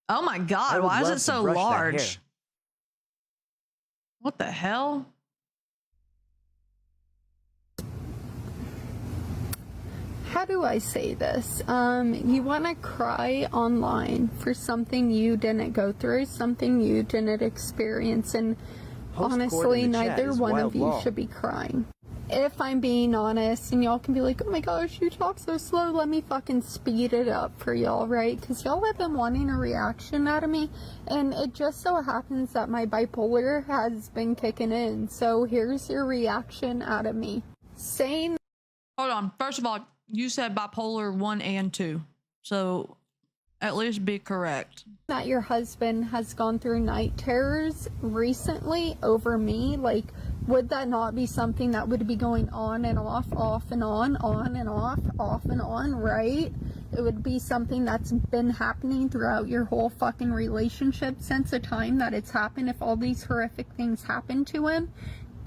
Oh my god, why is it so large? What the hell? How do I say this? You want to cry online for something you didn't go through, something you didn't experience, and honestly, neither one of you should be crying. If I'm being honest, and y'all can be like, oh my gosh, you talk so slow, let me fucking speed it up for y'all, right? Because y'all have been wanting a reaction out of me, and it just so happens that my bipolar has been kicking in. So here's your reaction out of me. Saying... Hold on. First of all, you said bipolar 1 and 2. So at least be correct. That your husband has gone through night terrors recently over me, like, would that not be something that would be going on and off and on and off and on, right? It would be something that's been happening throughout your whole fucking relationship since the time that it's happened. If all these horrific things happen to him,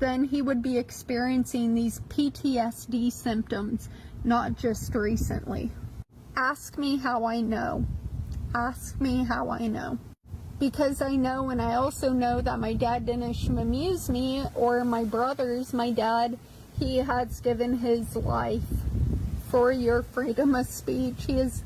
then he would be experiencing these PTSD symptoms, not just recently. Ask me how I know. Ask me how I know. Because I know, and I also know that my dad didn't schmamuse me, or my brothers. My dad, he has given his life for your freedom of speech. He's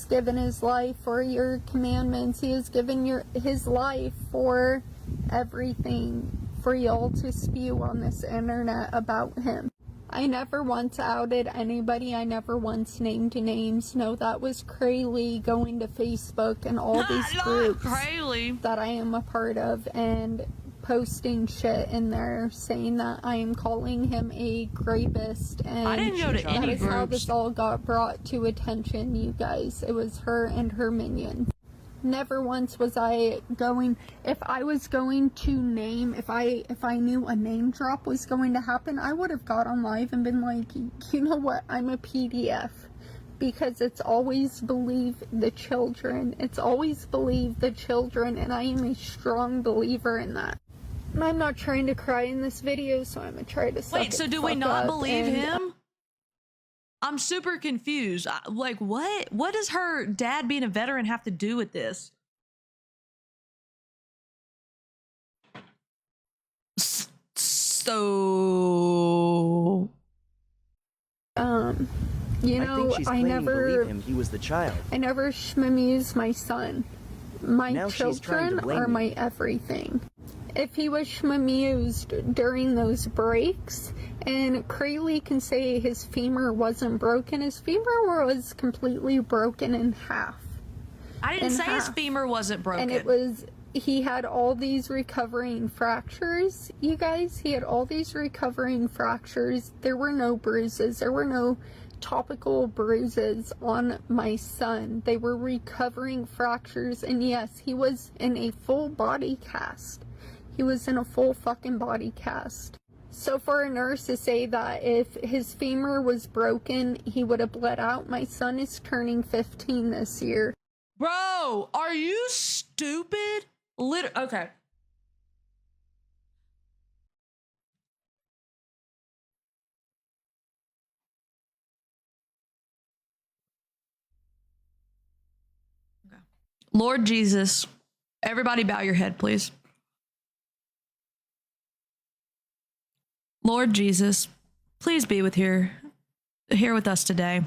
given his life for your commandments. He has given his life for everything, for y'all to spew on this internet about him. I never once outed anybody. I never once named names. No, that was Kayl1e going to Facebook and all these groups that I am a part of and posting shit in there saying that I am calling him a rapist. And I didn't go to any groups. That is how this all got brought to attention, you guys. It was her and her minions. Never once was I going, if I was going to name, if I knew a name drop was going to happen, I would have got on live and been like, you know what, I'm a PDF. Because it's always believe the children. It's always believe the children, and I am a strong believer in that. And I'm not trying to cry in this video, so I'm going to try to suck Wait, so do we not believe him? I'm super confused. Like, what? What does her dad being a veteran have to do with this? So... you know, I never believe him. He was the child. I never schmamuse my son. My now children are my everything. If he was schmamused during those breaks, and Kayl1e can say his femur wasn't broken, his femur was completely broken in half. I didn't say his femur wasn't broken. And it was, he had all these recovering fractures, you guys. He had all these recovering fractures. There were no bruises. There were no topical bruises on my son. They were recovering fractures, and yes, he was in a full body cast. He was in a full fucking body cast. So for a nurse to say that if his femur was broken, he would have bled out. My son is turning 15 this year. Bro, are you stupid? Okay. Lord Jesus, everybody bow your head, please. Lord Jesus, please be here with us today.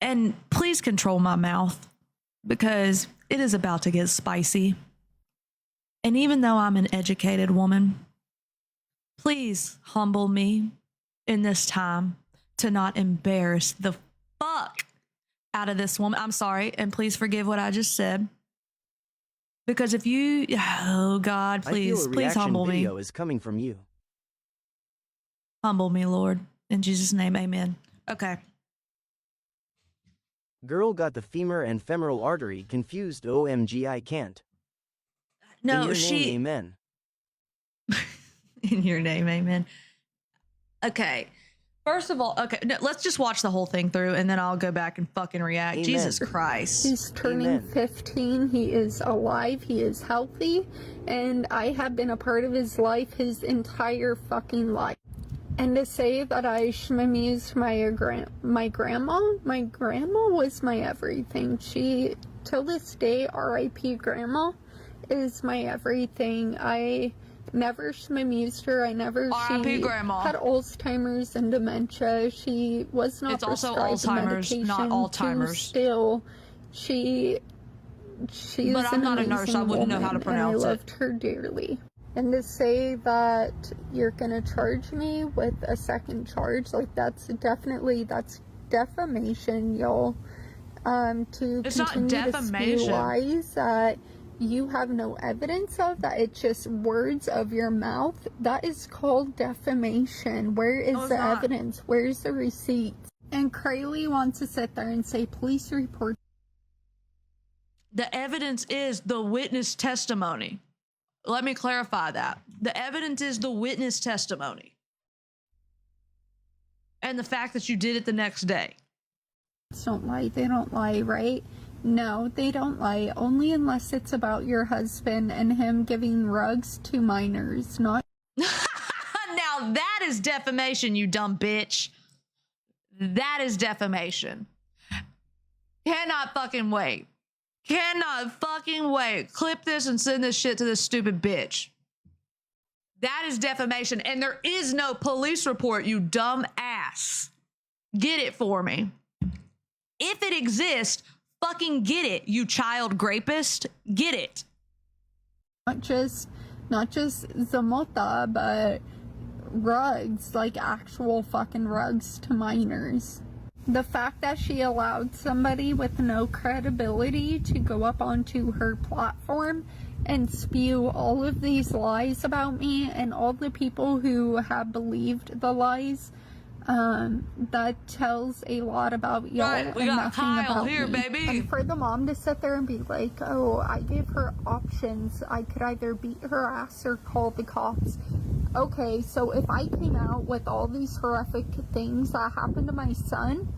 And please control my mouth, because it is about to get spicy. And even though I'm an educated woman, please humble me in this time to not embarrass the fuck out of this woman. I'm sorry, and please forgive what I just said. Because if you, oh God, please humble me. Video is coming from you. Humble me, Lord. In Jesus' name, amen. Okay. Girl got the femur and femoral artery confused. OMG, I can't. No, in your name, amen. In your name, amen. Okay. First of all, okay, no, let's just watch the whole thing through, and then I'll go back and fucking react. Amen. Jesus Christ. He's turning 15. He is alive. He is healthy. And I have been a part of his life his entire fucking life. And to say that I shmamized my grandma was my everything. She, till this day, R.I.P. grandma, is my everything. I never shmamized her. R.I.P. grandma. Had Alzheimer's and dementia. She was not It's also prescribed Alzheimer's, medication not Alzheimer's. Still, she's but I'm an not a nurse. I wouldn't know how to woman, pronounce and I it. loved her dearly. And to say that you're gonna charge me with a second charge, like that's defamation, y'all. It's not continue to spew defamation. lies that you have no evidence of, that it's just words of your mouth, that is called defamation. Where is the evidence? Where's the receipts? And Kayl1e wants to sit there and say police report. The evidence is the witness testimony. Let me clarify that. The evidence is the witness testimony. And the fact that you did it the next day. Don't lie. They don't lie, right? No, they don't lie. Only unless it's about your husband and him giving rugs to minors, not. Now that is defamation, you dumb bitch. That is defamation. Cannot fucking wait. Cannot fucking wait. Clip this and send this shit to this stupid bitch. That is defamation. And there is no police report, you dumb ass. Get it for me. If it exists, fucking get it, you child rapist. Get it. Not just zamota, but rugs, like actual fucking rugs to minors. The fact that she allowed somebody with no credibility to go up onto her platform and spew all of these lies about me, and all the people who have believed the lies, that tells a lot about y'all. Right, we and got nothing Kyle about here, me. baby. And for the mom to sit there and be like, oh, I gave her options. I could either beat her ass or call the cops. Okay, so if I came out with all these horrific things that happened to my son,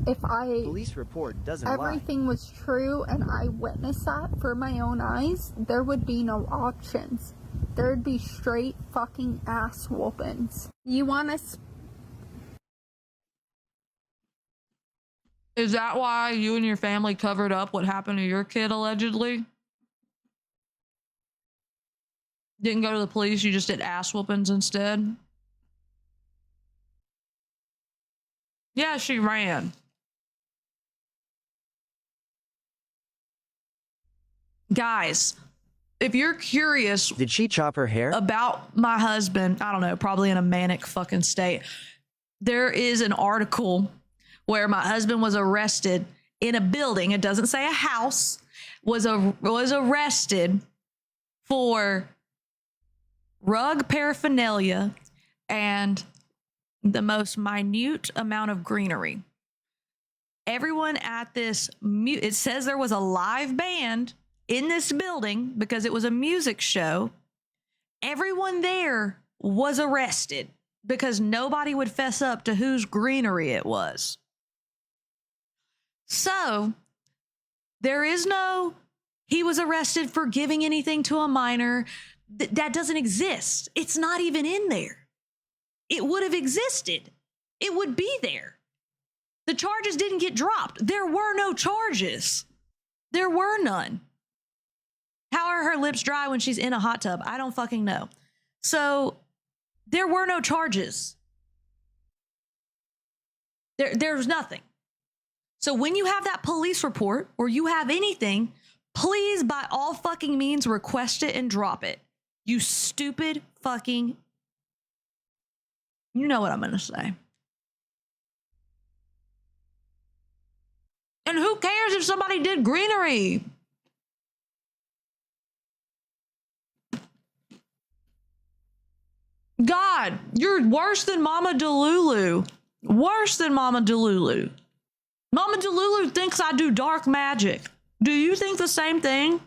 if Police report doesn't everything was true and I witnessed that for my own eyes, there would be no options. There would be straight fucking ass whoopings. You want to... Is that why you and your family covered up what happened to your kid, allegedly? Didn't go to the police, you just did ass whoopings instead? Yeah, she ran. Guys, if you're curious... Did she chop her hair? About my husband, I don't know, probably in a manic fucking state. There is an article where my husband was arrested in a building. It doesn't say a house. Was arrested for rug paraphernalia and the most minute amount of greenery. Everyone at this, it says there was a live band in this building because it was a music show. Everyone there was arrested because nobody would fess up to whose greenery it was. So there is no, he was arrested for giving anything to a minor. That doesn't exist. It's not even in there. It would have existed. It would be there. The charges didn't get dropped. There were no charges. There were none. How are her lips dry when she's in a hot tub? I don't fucking know. So there were no charges. There's nothing. So when you have that police report or you have anything, please by all fucking means request it and drop it. You stupid fucking... You know what I'm going to say. And who cares if somebody did greenery? God, you're worse than Mama Delulu. Worse than Mama Delulu. Mama Delulu thinks I do dark magic. Do you think the same thing?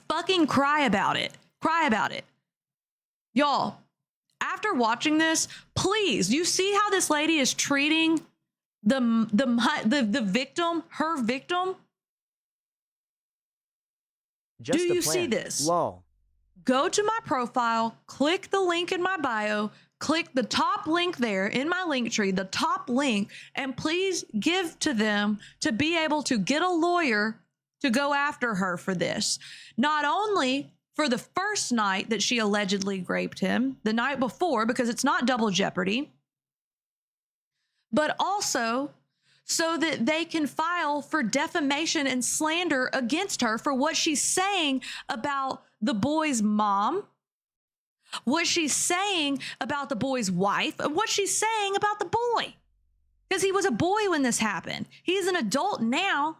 Fucking cry about it. Cry about it. Y'all, after watching this, please, you see how this lady is treating the victim, her victim? Just Do the you plan. see this? Lol. Go to my profile, click the link in my bio, click the top link there in my link tree, the top link, and please give to them to be able to get a lawyer to go after her for this. Not only for the first night that she allegedly raped him, the night before, because it's not double jeopardy, but also so that they can file for defamation and slander against her for what she's saying about the boy's mom, what she's saying about the boy's wife, and what she's saying about the boy. Because he was a boy when this happened. He's an adult now.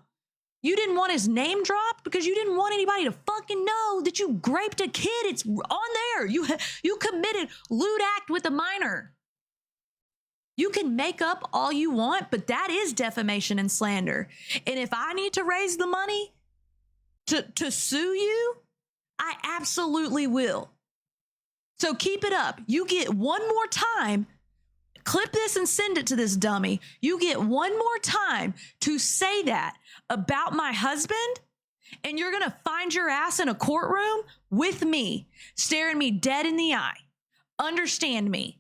You didn't want his name dropped because you didn't want anybody to fucking know that you raped a kid. It's on there. You committed lewd act with a minor. You can make up all you want, but that is defamation and slander. And if I need to raise the money to sue you, I absolutely will. So keep it up. You get one more time. Clip this and send it to this dummy. You get one more time to say that about my husband, and you're going to find your ass in a courtroom with me, staring me dead in the eye. Understand me.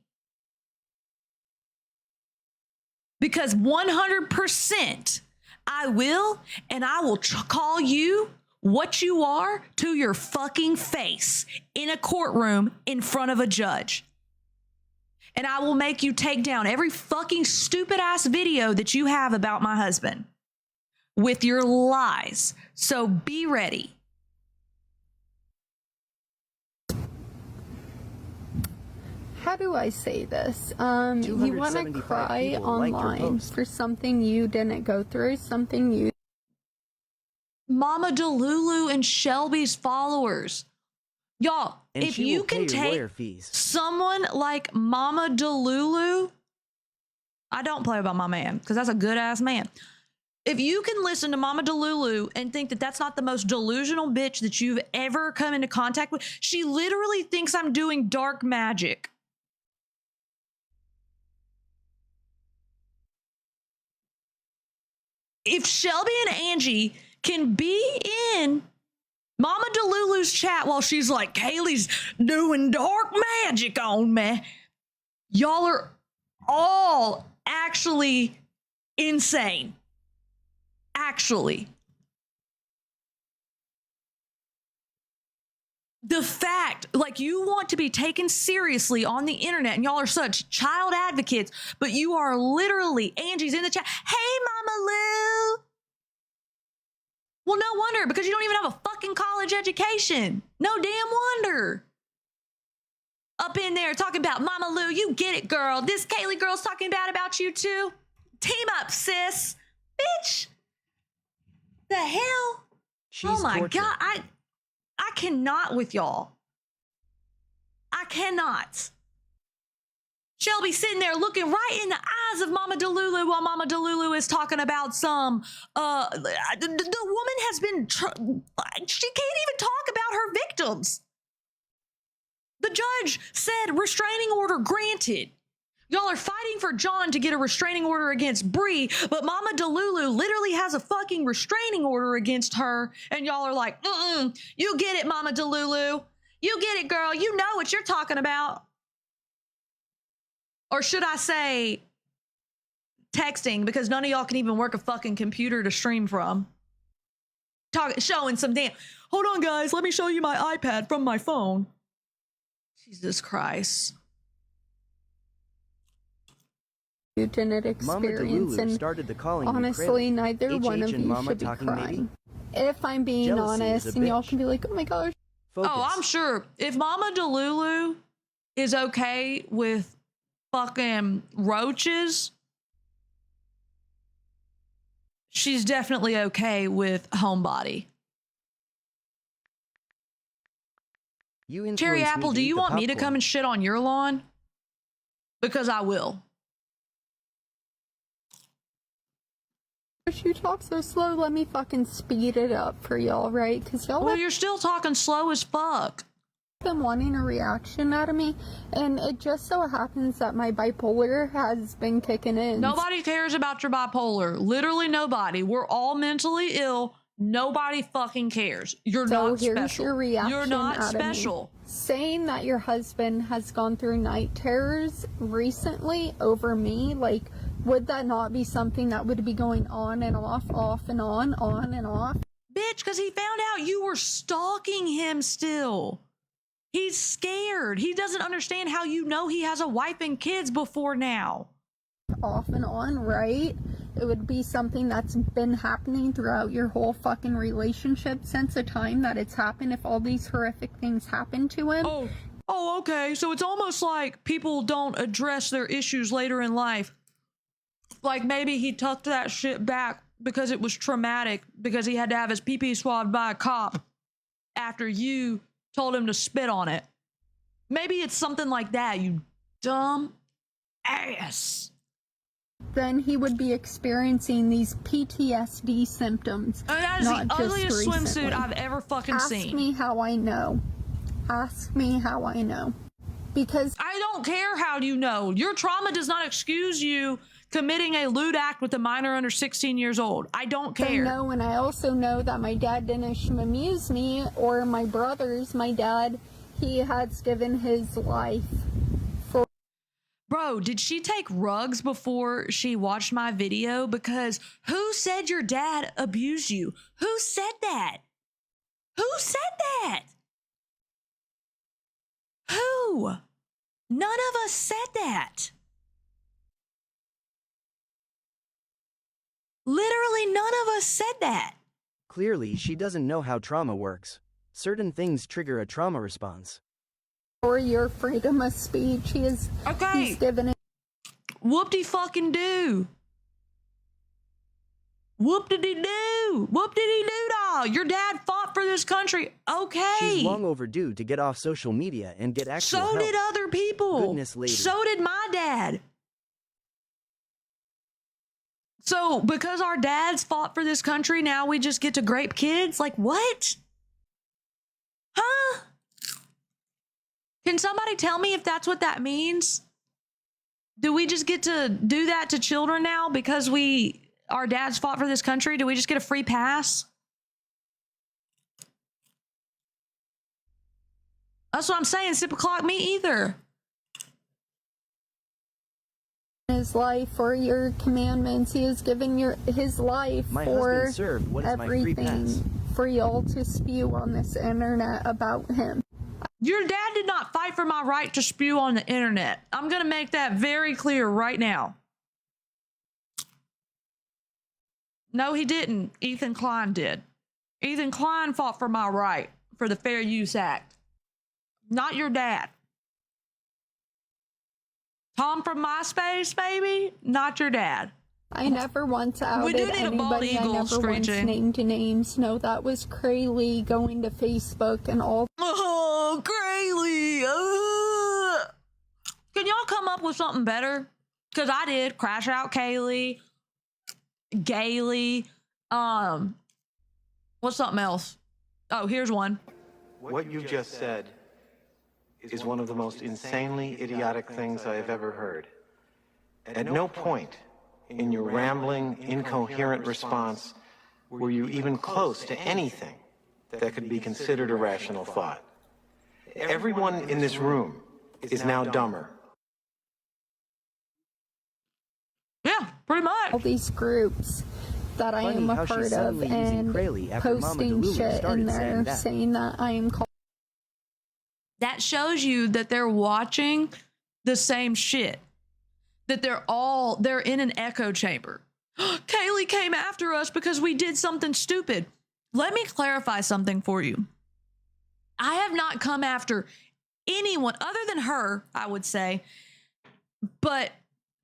Because 100% I will, and I will call you what you are to your fucking face in a courtroom in front of a judge. And I will make you take down every fucking stupid ass video that you have about my husband with your lies. So be ready. How do I say this? You want to cry online for something you didn't go through, something you... Mama Delulu and Shelby's followers. Y'all, And if she you will pay can your take lawyer fees. someone like Mama Delulu, I don't play about my man because that's a good ass man. If you can listen to Mama Delulu and think that that's not the most delusional bitch that you've ever come into contact with, she literally thinks I'm doing dark magic. If Shelby and Angie can be in Mama Delulu's chat while she's like, Kaylee's doing dark magic on me, y'all are all actually insane. Actually. The fact, like, you want to be taken seriously on the internet, and y'all are such child advocates, but you are literally, Angie's in the chat, hey, Mama Lou. Well, no wonder, because you don't even have a fucking college education. No damn wonder. Up in there talking about Mama Lou, you get it, girl. This Kaylee girl's talking bad about you too. Team up, sis. Bitch. The hell? She's oh my tortured. God. I cannot with y'all. I cannot. Shelby sitting there looking right in the eyes of Mama Delulu while Mama Delulu is talking about some, the woman has been, she can't even talk about her victims. The judge said restraining order granted. Y'all are fighting for John to get a restraining order against Bree, but Mama Delulu literally has a fucking restraining order against her, and y'all are like, you get it, Mama Delulu. You get it, girl. You know what you're talking about. Or should I say texting, because none of y'all can even work a fucking computer to stream from. Showing some damn, hold on guys, let me show you my iPad from my phone. Jesus Christ. you didn't Mama experience, Delulu and started the calling honestly, you neither HH one of and you Mama should be talking crying. maybe? If I'm being Jealousy is honest, a and y'all bitch. can be like, oh my gosh. Focus. Oh, I'm sure if Mama Delulu is okay with fucking roaches, she's definitely okay with Homebody. You Cherry influence Apple, me do eat you the want me to popcorn. come and shit on your lawn? Because I will. If you talk so slow, let me fucking speed it up for y'all, right? Because y'all Well, have you're still talking slow as fuck. been wanting a reaction out of me, and it just so happens that my bipolar has been kicking in. Nobody cares about your bipolar. Literally nobody. We're all mentally ill. Nobody fucking cares. You're So not here's special. your reaction You're not out of me. special. Saying that your husband has gone through night terrors recently over me, like, would that not be something that would be going on and off and on and off? Bitch, because he found out you were stalking him still. He's scared. He doesn't understand how you know he has a wife and kids before now. Off and on, right? It would be something that's been happening throughout your whole fucking relationship since the time that it's happened, if all these horrific things happen to him. Oh, okay. So it's almost like people don't address their issues later in life. Like maybe he tucked that shit back because it was traumatic, because he had to have his pee-pee swabbed by a cop after you told him to spit on it. Maybe it's something like that, you dumb ass. Then he would be experiencing these PTSD symptoms. And that is not the just ugliest recently. swimsuit I've ever fucking seen. Ask me how I know. Ask me how I know. Because I don't care how you know. Your trauma does not excuse you committing a lewd act with a minor under 16 years old. I don't I care. know, and I also know that my dad didn't amuse me, or my brothers. My dad, he has given his life for. Bro, did she take rugs before she watched my video? Because who said your dad abused you? Who said that? Who said that? Who? None of us said that. Literally none of us said that. Clearly, she doesn't know how trauma works. Certain things trigger a trauma response. For your freedom of speech, he's given it. Whoop-de-fucking-do. Whoop-de-dee-doo. Whoop-de-dee-doo-dah. Your dad fought for this country. Okay. She's long overdue to get off social media and get actual help. So did other people. Goodness lady. So did my dad. So because our dads fought for this country, now we just get to grape kids? Like what? Huh? Can somebody tell me if that's what that means? Do we just get to do that to children now because our dads fought for this country? Do we just get a free pass? That's what I'm saying. Sip o'clock me either. His life for your commandments. He has given his life My for husband served. What is my free pass? everything for y'all to spew on this internet about him. Your dad did not fight for my right to spew on the internet. I'm going to make that very clear right now. No, he didn't. Ethan Klein did. Ethan Klein fought for my right for the Fair Use Act. Not your dad. Tom from MySpace, baby? Not your dad. I never once outed do need a bald anybody. I eagle never once screeching. named names. No, that was Kayl1e going to Facebook and all. Oh, Kayl1e. Can y'all come up with something better? Because I did. Crash Out Kayl1e. Gaily. What's something else? Oh, here's one. What you just said is one of the most insanely idiotic things I have ever heard. At no point in your rambling, incoherent response were you even close to anything that could be considered a rational thought. Everyone in this room is now dumber. Yeah, pretty much. All these groups that I am Funny a how she's part of suddenly using and Kayl1e after Mama posting Delulu shit in started saying there that. saying that I am called. That shows you that they're watching the same shit. That they're in an echo chamber. Kayl1e came after us because we did something stupid. Let me clarify something for you. I have not come after anyone other than her, I would say, but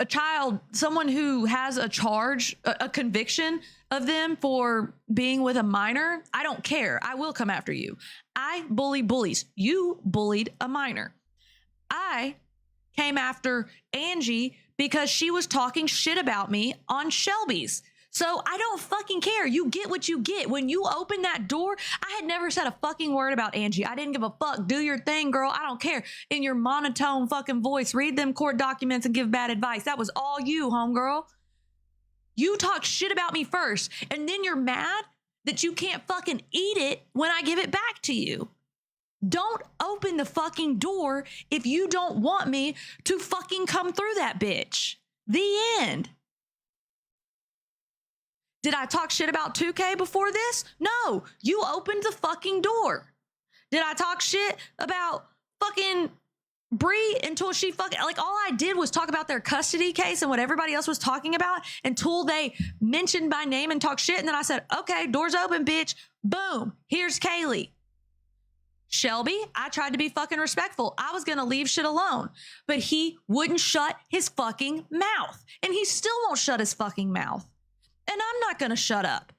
a child, someone who has a charge, a conviction of them for being with a minor. I don't care. I will come after you. I bully bullies. You bullied a minor. I came after Angie because she was talking shit about me on Shelby's. So I don't fucking care. You get what you get. When you open that door, I had never said a fucking word about Angie. I didn't give a fuck. Do your thing, girl. I don't care. In your monotone fucking voice, read them court documents and give bad advice. That was all you, homegirl. You talk shit about me first, and then you're mad that you can't fucking eat it when I give it back to you. Don't open the fucking door if you don't want me to fucking come through that bitch. The end. Did I talk shit about 2K before this? No, you opened the fucking door. Did I talk shit about fucking Bree until she fucking, like, all I did was talk about their custody case and what everybody else was talking about until they mentioned my name and talked shit. And then I said, okay, doors open, bitch. Boom. Here's Kayl1e. Shelby, I tried to be fucking respectful. I was going to leave shit alone, but he wouldn't shut his fucking mouth. And he still won't shut his fucking mouth. And I'm not going to shut up.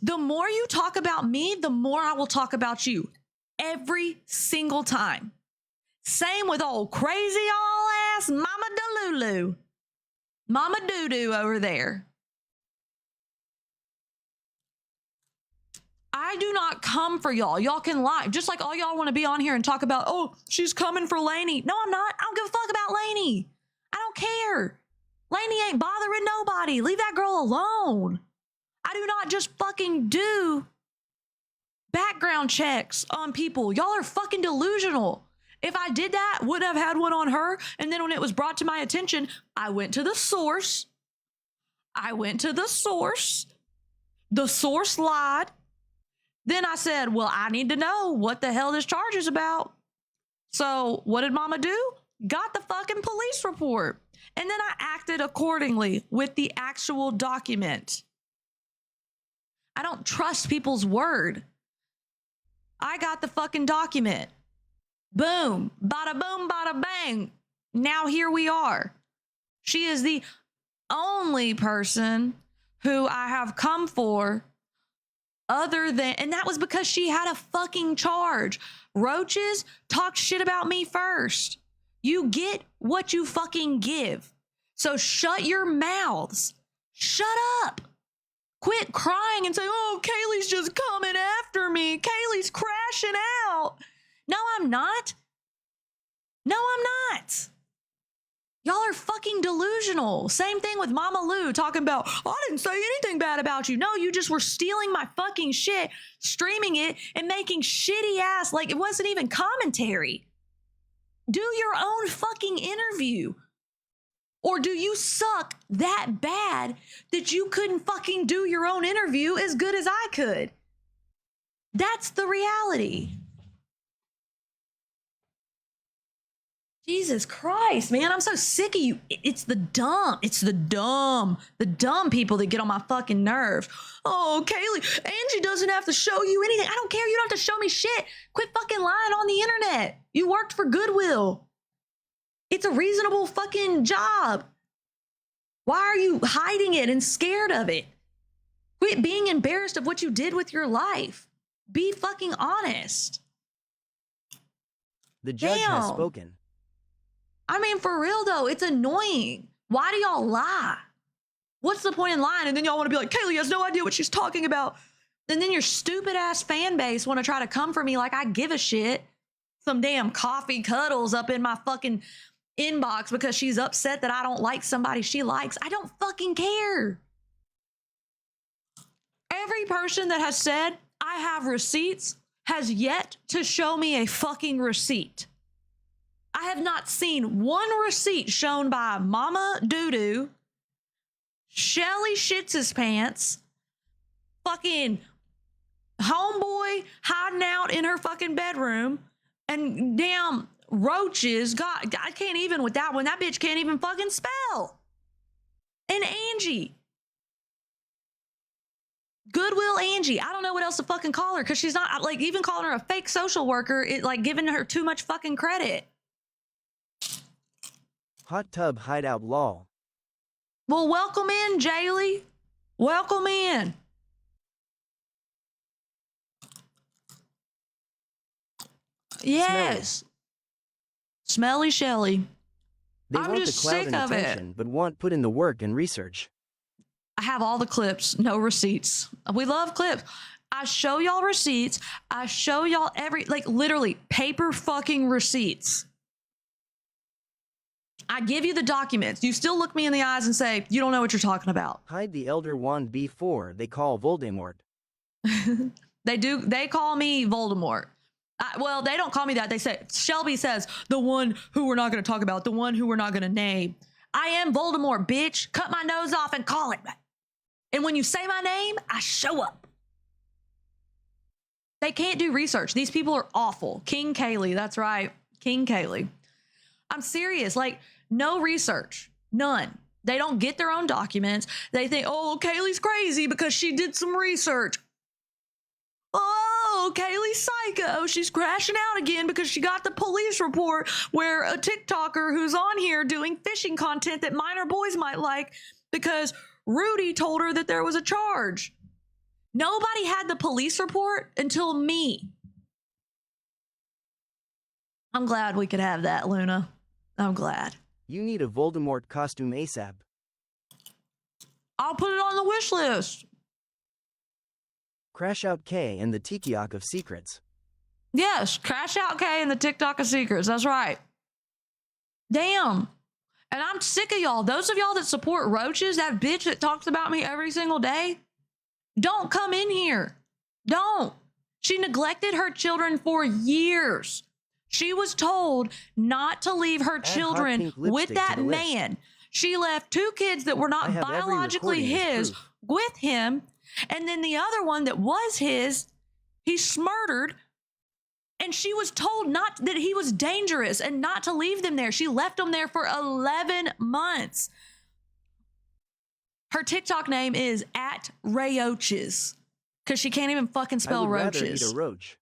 The more you talk about me, the more I will talk about you. Every single time. Same with old crazy all ass Mama Delulu. Mama Doo-Doo over there. I do not come for y'all. Y'all can lie. Just like all y'all want to be on here and talk about, oh, she's coming for Lainey. No, I'm not. I don't give a fuck about Lainey. I don't care. Lainey ain't bothering nobody. Leave that girl alone. I do not just fucking do background checks on people. Y'all are fucking delusional. If I did that, would have had one on her. And then when it was brought to my attention, I went to the source. The source lied. Then I said, well, I need to know what the hell this charge is about. So what did Mama do? Got the fucking police report. And then I acted accordingly with the actual document. I don't trust people's word. I got the fucking document. Boom. Bada boom, bada bang. Now here we are. She is the only person who I have come for other than, and that was because she had a fucking charge. Roaches talked shit about me first. You get what you fucking give. So shut your mouths. Shut up. Quit crying and say, oh, Kayl1e's just coming after me. Kayl1e's crashing out. No, I'm not. No, I'm not. Y'all are fucking delusional. Same thing with Mama Lou talking about, I didn't say anything bad about you. No, you just were stealing my fucking shit, streaming it, and making shitty ass, like it wasn't even commentary. Do your own fucking interview. Or do you suck that bad that you couldn't fucking do your own interview as good as I could? That's the reality. Jesus Christ, man, I'm so sick of you. It's the dumb people that get on my fucking nerves. Oh, Kayl1e, Angie doesn't have to show you anything. I don't care. You don't have to show me shit. Quit fucking lying on the internet. You worked for Goodwill. It's a reasonable fucking job. Why are you hiding it and scared of it? Quit being embarrassed of what you did with your life. Be fucking honest. The judge has spoken. I mean, for real though, it's annoying. Why do y'all lie? What's the point in lying? And then y'all want to be like, Kayl1e has no idea what she's talking about. And then your stupid ass fan base want to try to come for me like I give a shit. Some damn coffee cuddles up in my fucking inbox because she's upset that I don't like somebody she likes. I don't fucking care. Every person that has said I have receipts has yet to show me a fucking receipt. I have not seen one receipt shown by Mama Doo-Doo, Shelly Shits His Pants, fucking Homeboy hiding out in her fucking bedroom, and damn Roaches. God, I can't even with that one. That bitch can't even fucking spell. And Angie. Goodwill Angie. I don't know what else to fucking call her because she's not, like, even calling her a fake social worker, it like giving her too much fucking credit. Hot tub hideout lol. Well, welcome in, Kayl1e. Welcome in. Yes. Smelly Shelly. They I'm want the just clout sick and of attention, it. but want put in the work and research. I have all the clips, no receipts. We love clips. I show y'all receipts. I show y'all like literally paper fucking receipts. I give you the documents. You still look me in the eyes and say, you don't know what you're talking about. Hide the Elder Wand before they call Voldemort. They call me Voldemort. Well, they don't call me that. They say, Shelby says, the one who we're not going to talk about, the one who we're not going to name. I am Voldemort, bitch. Cut my nose off and call it. And when you say my name, I show up. They can't do research. These people are awful. King Kayl1e, that's right. King Kayl1e. I'm serious. Like, no research. None. They don't get their own documents. They think, oh, Kayl1e's crazy because she did some research. Oh, Kayl1e's psycho. She's crashing out again because she got the police report where a TikToker who's on here doing fishing content that minor boys might like because Rudy told her that there was a charge. Nobody had the police report until me. I'm glad we could have that, Luna. I'm glad. You need a Voldemort costume ASAP. I'll put it on the wish list. Crash Out K and the TikTok of Secrets. Yes, Crash Out K and the TikTok of Secrets. That's right. Damn. And I'm sick of y'all. Those of y'all that support roaches, that bitch that talks about me every single day, don't come in here. Don't. She neglected her children for years. She was told not to leave her children with that man. She left 2 kids that were not biologically his with him. And then the other one that was his, he smurdered. And she was told not that he was dangerous and not to leave them there. She left them there for 11 months. Her TikTok name is @Rayoches because she can't even fucking spell roaches. I would rather eat a roach.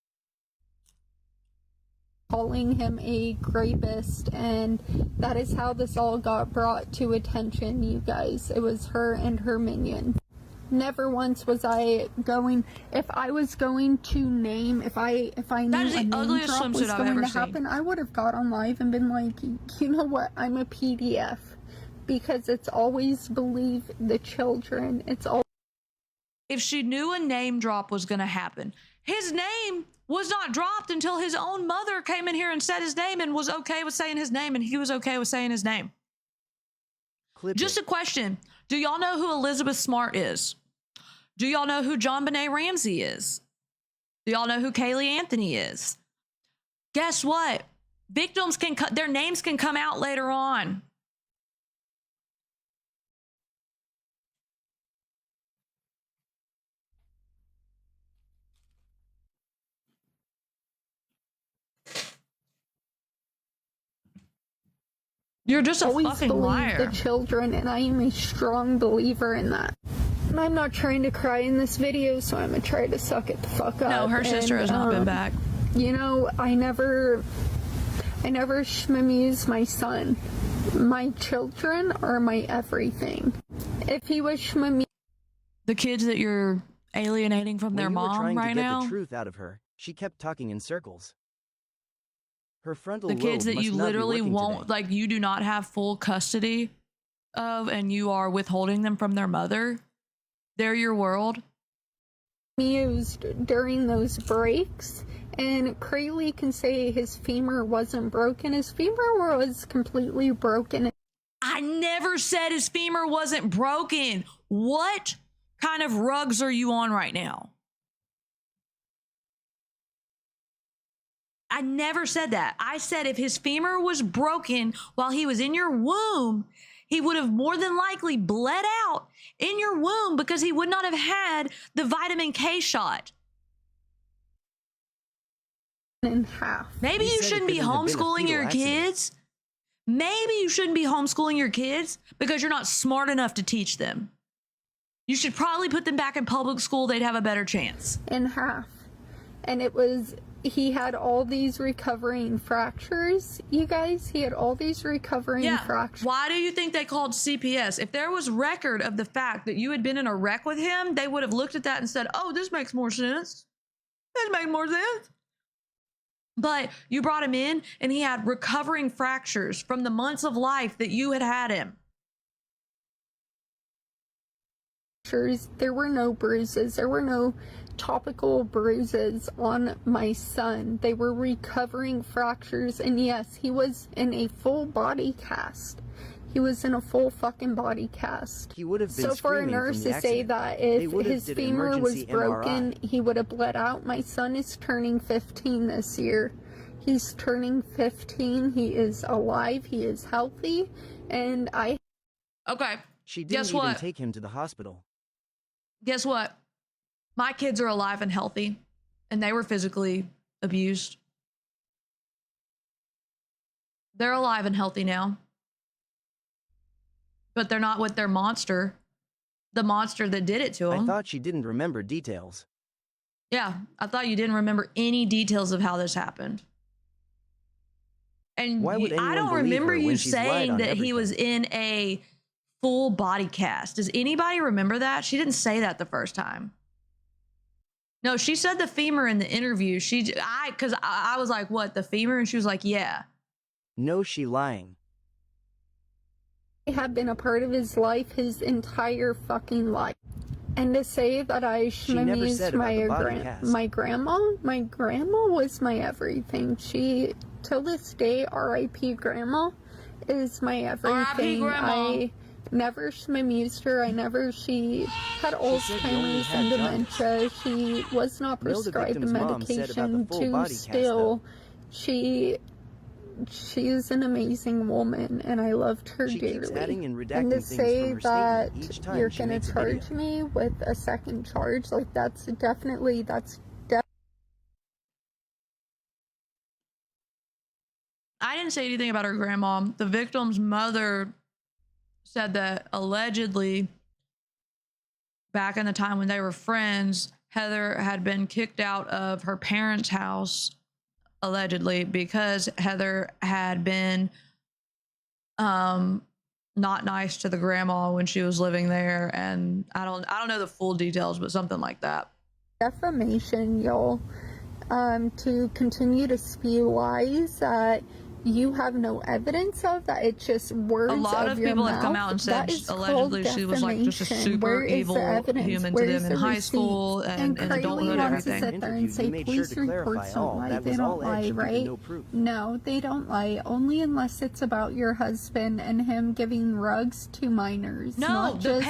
Calling him a rapist, and that is how this all got brought to attention, you guys. It was her and her minion. Never once was I going, if I was going to name, if I knew a name drop was going to happen, I would have got on live and been like, you know what, I'm a PDF. Because it's always believe the children. It's all. If she knew a name drop was going to happen, his name was not dropped until his own mother came in here and said his name and was okay with saying his name, and he was okay with saying his name. Just a question. Do y'all know who Elizabeth Smart is? Do y'all know who John Benet Ramsey is? Do y'all know who Kaylee Anthony is? Guess what? Victims can their names can come out later on. You're just a fucking liar. The children, and I am a strong believer in that. And I'm not trying to cry in this video, so I'm gonna try to suck it the fuck up. No, her sister has not been back. You know, I never shmamuse my son. My children are my everything. If he was shmamuse, the kids that you're alienating from their mom right now. When you were trying to get the truth out of her, she kept talking in circles. Her frontal lobe the kids that you literally won't, today. like, you do not have full custody of, and you are withholding them from their mother. They're your world. used during those breaks, and Kayl1e can say his femur wasn't broken. His femur was completely broken. I never said his femur wasn't broken. What kind of rugs are you on right now? I never said that. I said if his femur was broken while he was in your womb, he would have more than likely bled out in your womb because he would not have had the vitamin K shot. In half. Maybe you shouldn't be homeschooling your kids. Maybe you shouldn't be homeschooling your kids because you're not smart enough to teach them. You should probably put them back in public school. They'd have a better chance. In half. And it was, he had all these recovering fractures, you guys. He had all these recovering fractures. Why do you think they called CPS? If there was record of the fact that you had been in a wreck with him, they would have looked at that and said, oh, this makes more sense. This makes more sense. But you brought him in and he had recovering fractures from the months of life that you had him. There were no bruises. There were no topical bruises on my son. They were recovering fractures. And yes, he was in a full body cast. He was in a full fucking body cast. He would have been So for a screaming nurse from the to say accident. that They if would have his did femur was emergency broken, MRI. he would have bled out. My son is turning 15 this year. He's turning 15. He is alive. He is healthy. And Okay. She didn't Guess even what? take him to the hospital. Guess what? My kids are alive and healthy, and they were physically abused. They're alive and healthy now. But they're not with their monster, the monster that did it to them. I thought she didn't remember details. Yeah, I thought you didn't remember any details of how this happened. And Why would I anyone don't believe remember her you when she's lied saying on that he everything? was in a full body cast. Does anybody remember that? She didn't say that the first time. No, she said the femur in the interview. Because I was like, what, the femur? And she was like, yeah. No, she lying. have been a part of his life his entire fucking life. And to say that I never said shmamized about the body cast. my grandma was my everything. She, till this day, R.I.P. grandma, is my everything. Grandma. I never shmamized her. She had Alzheimer's had and jaundice. dementia. She was not Will, the prescribed victim's mom said about the medication full to body cast, still. She is an amazing woman, and I loved her She dearly. keeps adding and redacting And to things say from her that statement each time you're she gonna makes a video. charge me with a second charge, like that's definitely I didn't say anything about her grandma. The victim's mother said that allegedly, back in the time when they were friends, Heather had been kicked out of her parents' house, allegedly, because Heather had been not nice to the grandma when she was living there. And I don't know the full details, but something like that. defamation, y'all. To continue to spew lies that you have no evidence of, that it's just words. A lot of your people mouth. have come out and said That is allegedly called she was like just a defamation. super Where is the evil evidence? human to Where them is in the high receipt? school and Kayl1e adulthood, wants to everything. sit there and say You made sure police to clarify reports don't all. lie. That They was don't all lie, edged, given right? no proof. No, they don't lie. Only unless it's about your husband and him giving drugs to minors. No, not the just